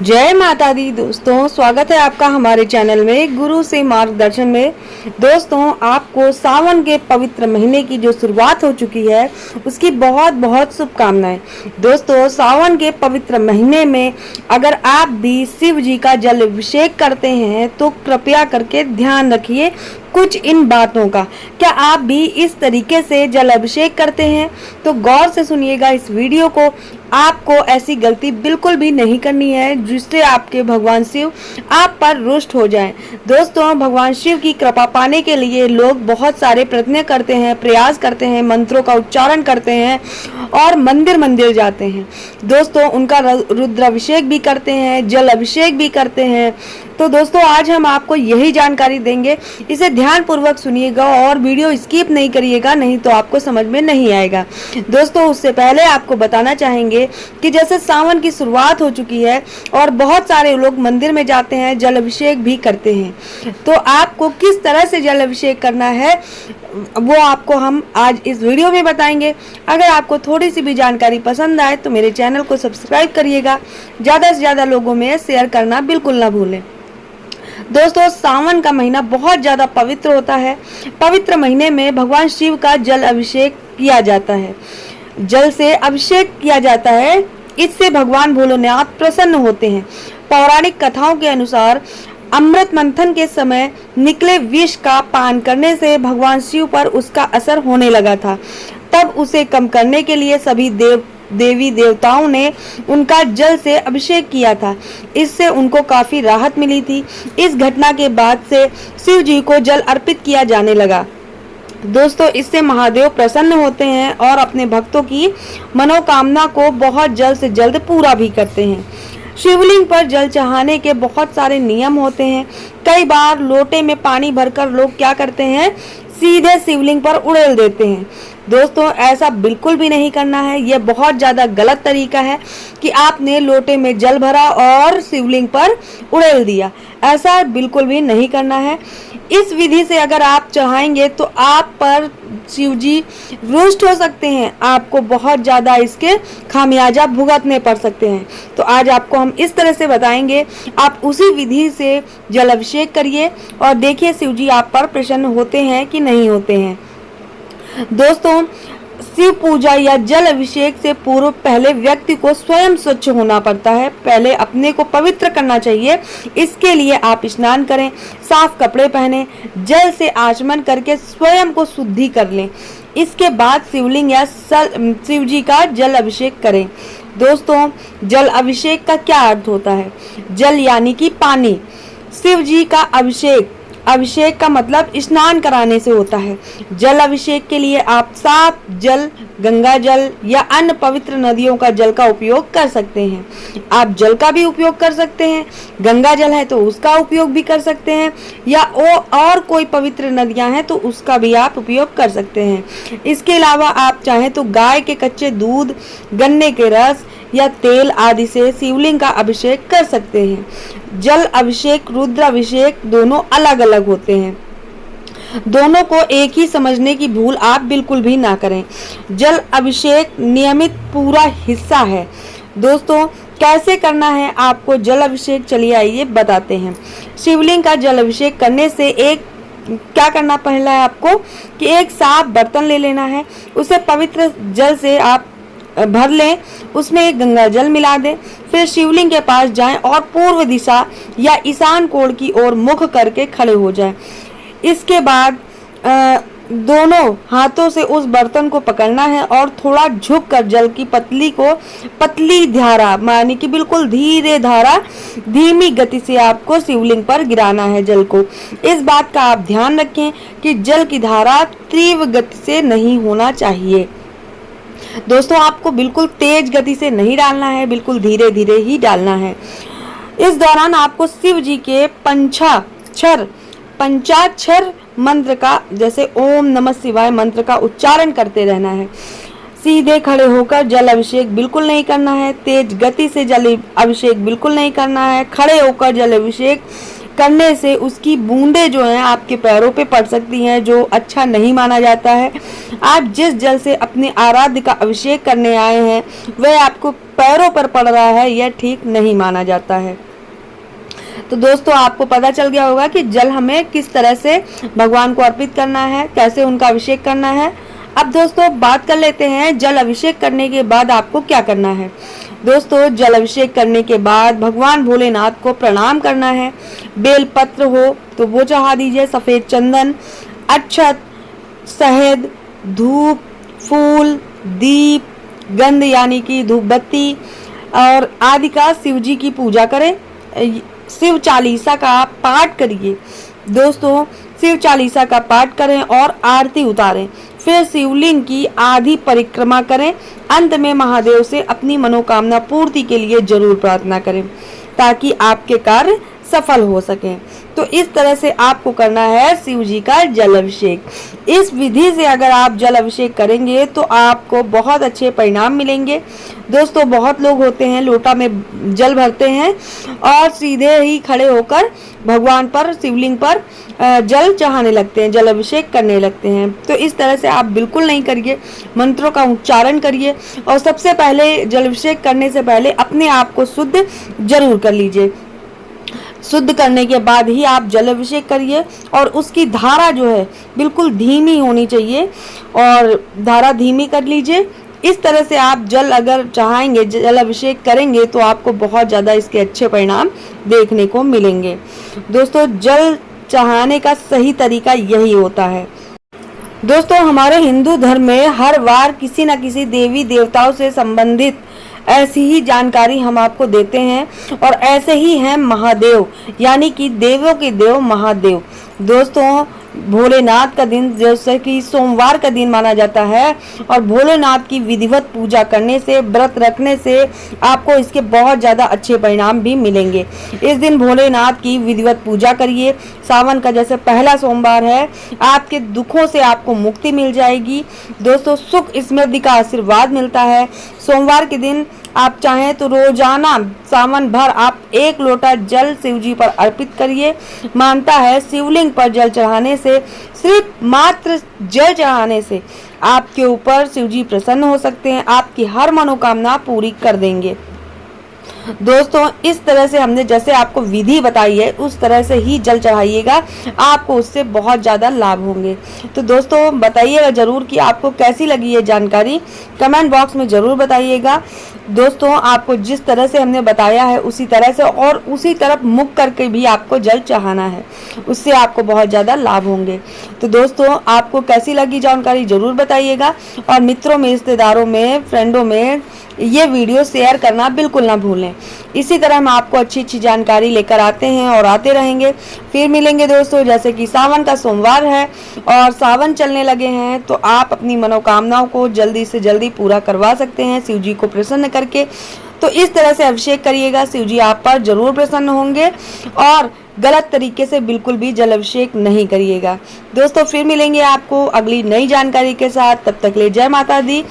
जय माता दी। दोस्तों स्वागत है आपका हमारे चैनल में गुरु से मार्गदर्शन में। दोस्तों आपको सावन के पवित्र महीने की जो शुरुआत हो चुकी है उसकी बहुत बहुत शुभकामनाएं। दोस्तों सावन के पवित्र महीने में अगर आप भी शिव जी का जल अभिषेक करते हैं तो कृपया करके ध्यान रखिए कुछ इन बातों का। क्या आप भी इस तरीके से जल अभिषेक करते हैं? तो गौर से सुनिएगा इस वीडियो को। आपको ऐसी गलती बिल्कुल भी नहीं करनी है जिससे आपके भगवान शिव आप पर रुष्ट हो जाएं। दोस्तों भगवान शिव की कृपा पाने के लिए लोग बहुत सारे प्रयत्न करते हैं, प्रयास करते हैं, मंत्रों का उच्चारण करते हैं और मंदिर मंदिर जाते हैं। दोस्तों उनका रुद्राभिषेक भी करते हैं, जल अभिषेक भी करते हैं। तो दोस्तों आज हम आपको यही जानकारी देंगे, इसे ध्यान पूर्वक सुनिएगा और वीडियो स्किप नहीं करिएगा, नहीं तो आपको समझ में नहीं आएगा। दोस्तों उससे पहले आपको बताना चाहेंगे कि जैसे सावन की शुरुआत हो चुकी है और बहुत सारे लोग मंदिर में जाते हैं, जल अभिषेक भी करते हैं। तो आपको किस तरह से जल अभिषेक करना है वो आपको हम आज इस वीडियो में बताएंगे। अगर आपको थोड़ी सी भी जानकारी पसंद आए तो मेरे चैनल को सब्सक्राइब करिएगा, ज़्यादा से ज़्यादा लोगों में शेयर करना बिल्कुल ना भूलें। दोस्तों सावन का महीना बहुत ज़्यादा पवित्र होता है। पवित्र महीने में भगवान शिव का जल अभिषेक किया जाता है। जल से अभिषेक किया जाता है, इससे भगवान भोलेनाथ प्रसन्न होते हैं। पौराणिक कथाओं के अनुसार अमृत मंथन के समय निकले विष का पान करने से भगवान शिव पर उसका असर होने लगा था। तब उसे कम करने के लिए सभी देवी देवताओं ने उनका जल से अभिषेक किया था। इससे उनको काफी राहत मिली थी। इस घटना के बाद से शिव जी को जल अर्पित किया जाने लगा। दोस्तों इससे महादेव प्रसन्न होते हैं और अपने भक्तों की मनोकामना को बहुत जल्द से जल्द पूरा भी करते हैं। शिवलिंग पर जल चढ़ाने के बहुत सारे नियम होते हैं। कई बार लोटे में पानी भरकर लोग क्या करते हैं, सीधे शिवलिंग पर उड़ेल देते हैं। दोस्तों ऐसा बिल्कुल भी नहीं करना है। यह बहुत ज़्यादा गलत तरीका है कि आपने लोटे में जल भरा और शिवलिंग पर उड़ेल दिया। ऐसा बिल्कुल भी नहीं करना है। इस विधि से अगर आप चढ़ाएंगे तो आप पर शिव जी रुष्ट हो सकते हैं, आपको बहुत ज़्यादा इसके खामियाजा भुगतने पड़ सकते हैं। तो आज आपको हम इस तरह से बताएंगे, आप उसी विधि से जल अभिषेक करिए और देखिए शिव जी आप पर प्रसन्न होते हैं कि नहीं होते हैं। दोस्तों शिव पूजा या जल अभिषेक से पूर्व पहले व्यक्ति को स्वयं स्वच्छ होना पड़ता है। पहले अपने को पवित्र करना चाहिए। इसके लिए आप स्नान करें, साफ कपड़े पहने, जल से आचमन करके स्वयं को शुद्धि कर लें। इसके बाद शिवलिंग या शिव जी का जल अभिषेक करें। दोस्तों जल अभिषेक का क्या अर्थ होता है? जल यानी कि पानी। शिव जी का अभिषेक का मतलब स्नान कराने से होता है। जल अभिषेक के लिए आप साफ जल, गंगा जल या अन्य पवित्र नदियों का जल का उपयोग कर सकते हैं। आप जल का भी उपयोग कर सकते हैं, गंगा जल है तो उसका उपयोग भी कर सकते हैं, या और कोई पवित्र नदियां हैं तो उसका भी आप उपयोग कर सकते हैं। इसके अलावा आप चाहें तो गाय के कच्चे दूध, गन्ने के रस या तेल आदि से शिवलिंग का अभिषेक कर सकते हैं। जल अभिषेक, रुद्राभिषेक दोनों अलग अलग होते हैं। दोनों को एक ही समझने की भूल आप बिल्कुल भी ना करें। जल अभिषेक नियमित पूरा हिस्सा है। दोस्तों कैसे करना है आपको जल अभिषेक, चलिए आइए बताते हैं। शिवलिंग का जल अभिषेक करने से क्या करना पहला है आपको कि एक साफ बर्तन ले लेना है, उसे पवित्र जल से आप भर लें, उसमें एक गंगा जल मिला दें। फिर शिवलिंग के पास जाएं और पूर्व दिशा या ईशान कोण की ओर मुख करके खड़े हो जाएं। इसके बाद दोनों हाथों से उस बर्तन को पकड़ना है और थोड़ा झुककर जल की पतली धारा मानी कि बिल्कुल धीरे धारा, धीमी गति से आपको शिवलिंग पर गिराना है जल को। इस बात का आप ध्यान रखें कि जल की धारा तीव्र गति से नहीं होना चाहिए। दोस्तों आपको बिल्कुल तेज गति से नहीं डालना है, बिल्कुल धीरे धीरे ही डालना है। इस दौरान आपको शिव जी के पंचाक्षर मंत्र का, जैसे ओम नमः शिवाय मंत्र का उच्चारण करते रहना है। सीधे खड़े होकर जल अभिषेक बिल्कुल नहीं करना है। तेज गति से जल अभिषेक बिल्कुल नहीं करना है। खड़े होकर जल अभिषेक करने से उसकी बूंदें जो हैं आपके पैरों पे पड़ सकती हैं, जो अच्छा नहीं माना जाता है। आप जिस जल से अपने आराध्य का अभिषेक करने आए हैं वह आपको पैरों पर पड़ रहा है, यह ठीक नहीं माना जाता है। तो दोस्तों आपको पता चल गया होगा कि जल हमें किस तरह से भगवान को अर्पित करना है, कैसे उनका अभिषेक करना है। अब दोस्तों बात कर लेते हैं जल अभिषेक करने के बाद आपको क्या करना है। दोस्तों जल अभिषेक करने के बाद भगवान भोलेनाथ को प्रणाम करना है। बेल पत्र हो तो वो चढ़ा दीजिए, सफेद चंदन, अक्षत, शहद, धूप, फूल, दीप, गंध यानी कि धूप बत्ती और आदि का शिव जी की पूजा करें। शिव चालीसा का पाठ करिए। दोस्तों शिव चालीसा का पाठ करें और आरती उतारें। फिर शिवलिंग की आधी परिक्रमा करें। अंत में महादेव से अपनी मनोकामना पूर्ति के लिए जरूर प्रार्थना करें ताकि आपके कार्य सफल हो सके। तो इस तरह से आपको करना है शिव जी का जल अभिषेक। इस विधि से अगर आप जल अभिषेक करेंगे तो आपको बहुत अच्छे परिणाम मिलेंगे। दोस्तों बहुत लोग होते हैं लोटा में जल भरते हैं और सीधे ही खड़े होकर भगवान पर, शिवलिंग पर जल चढ़ाने लगते हैं, जल अभिषेक करने लगते हैं। तो इस तरह से आप बिल्कुल नहीं करिए। मंत्रों का उच्चारण करिए और सबसे पहले जल अभिषेक करने से पहले अपने आप को शुद्ध जरूर कर लीजिए। शुद्ध करने के बाद ही आप जल अभिषेक करिए और उसकी धारा जो है बिल्कुल धीमी होनी चाहिए और धारा धीमी कर लीजिए। इस तरह से आप जल अगर चढ़ाएंगे, जल अभिषेक करेंगे तो आपको बहुत ज़्यादा इसके अच्छे परिणाम देखने को मिलेंगे। दोस्तों जल चढ़ाने का सही तरीका यही होता है। दोस्तों हमारे हिंदू धर्म में हर बार किसी न किसी देवी देवताओं से संबंधित ऐसी ही जानकारी हम आपको देते हैं और ऐसे ही हैं महादेव, यानी कि देवों के देव महादेव। दोस्तों भोलेनाथ का दिन जैसे कि सोमवार का दिन माना जाता है और भोलेनाथ की विधिवत पूजा करने से, व्रत रखने से आपको इसके बहुत ज़्यादा अच्छे परिणाम भी मिलेंगे। इस दिन भोलेनाथ की विधिवत पूजा करिए। सावन का जैसे पहला सोमवार है, आपके दुखों से आपको मुक्ति मिल जाएगी। दोस्तों सुख समृद्धि का आशीर्वाद मिलता है। सोमवार के दिन आप चाहें तो रोजाना सावन भर आप 1 लोटा जल शिव जी पर अर्पित करिए। मानता है शिवलिंग पर जल चढ़ाने से, सिर्फ मात्र जल चढ़ाने से आपके ऊपर शिव जी प्रसन्न हो सकते हैं, आपकी हर मनोकामना पूरी कर देंगे। दोस्तों इस तरह से हमने जैसे आपको विधि बताई है उस तरह से ही जल चढ़ाइएगा, आपको उससे बहुत ज़्यादा लाभ होंगे। तो दोस्तों बताइएगा जरूर कि आपको कैसी लगी ये जानकारी, कमेंट बॉक्स में ज़रूर बताइएगा। दोस्तों आपको जिस तरह से हमने बताया है उसी तरह से और उसी तरफ मुख करके भी आपको जल चढ़ाना है, उससे आपको बहुत ज़्यादा लाभ होंगे। तो दोस्तों आपको कैसी लगी जानकारी ज़रूर बताइएगा और मित्रों में, रिश्तेदारों में, फ्रेंडों में ये वीडियो शेयर करना बिल्कुल ना भूलें। इसी तरह हम आपको अच्छी अच्छी जानकारी लेकर आते हैं और आते रहेंगे। फिर मिलेंगे दोस्तों। जैसे कि सावन का सोमवार है और सावन चलने लगे हैं तो आप अपनी मनोकामनाओं को जल्दी से जल्दी पूरा करवा सकते हैं शिव जी को प्रसन्न करके। तो इस तरह से अभिषेक करिएगा, शिव जी आप पर जरूर प्रसन्न होंगे और गलत तरीके से बिल्कुल भी जल अभिषेक नहीं करिएगा। दोस्तों फिर मिलेंगे आपको अगली नई जानकारी के साथ, तब तक ले जय माता दी।